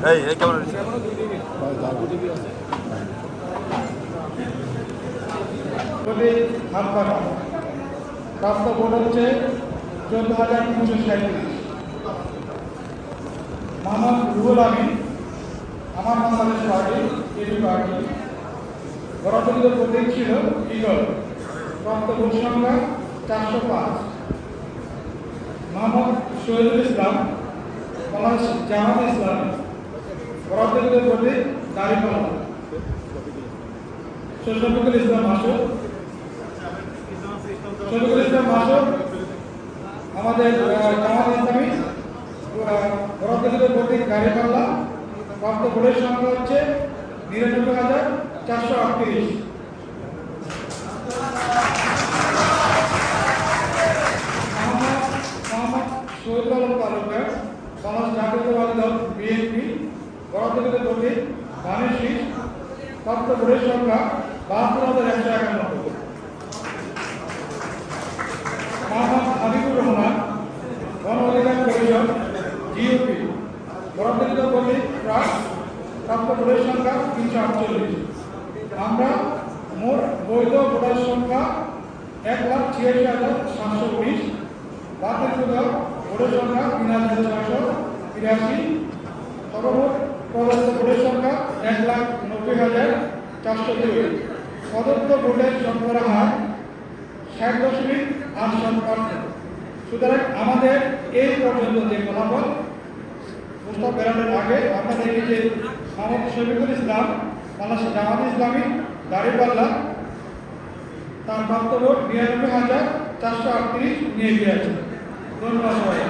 এই কেমন হাত পাখা প্রাপ্ত ভোট হচ্ছে 14,337। মোহাম্মদ রুহুল আমিন, আমার বাংলাদেশ পার্টি, এটি পার্টি, বরাদ্দ প্রতীক ছিল ইগল, প্রাপ্ত ভোট সংখ্যা 405। মোহাম্মদ শহীদুল ইসলাম, বাংলাদেশ জামাত ইসলাম, বরাদ্দ প্রতীক দাঁড়িপাল্লা। শফিকুল ইসলাম মাসুদ, আমাদের জামাত ইসলামী, বরাদ্দ প্রতীক দাঁড়িপাল্লা, প্রাপ্ত ভোটের সংখ্যা হচ্ছে 99,438। মোহাম্মদ শহীদ আলম তালুকদার, বাংলাদেশ জাতীয়তাবাদী দল বিএনপি, বরাদ্দ প্রতীক ধানের শীষ, প্রাপ্ত ভোটের সংখ্যা 72,191। মোহাম্মদ হাবিবুর রহমান, গণ অধিকার পরিষদ জিওপি, বরাদ্দ প্রতীক ট্রাস্ট, প্রাপ্ত ভোটের সংখ্যা 348। আমরা মোট বৈধ ভোটার সংখ্যা 1,86,719, বাতিলকৃত ভোটের সংখ্যা 3,683, সর্বমোট প্রদত্ত ভোটের সংখ্যা 1,90,402। প্রদত্ত ভোটের সংখ্যার হার 60.8%। সুতরাং আমাদের এই পর্যন্ত যে ফলাফল প্রস্তাব বেরোনোর আগে আমরা দেখি যে মোহাম্মদ শফিকুল ইসলাম, বাংলাদেশ জামাত ইসলামী, দাঁড়িপাল্লা, তার প্রাপ্ত ভোট 99,438 নিয়ে গিয়েছে। ধন্যবাদ সবাই।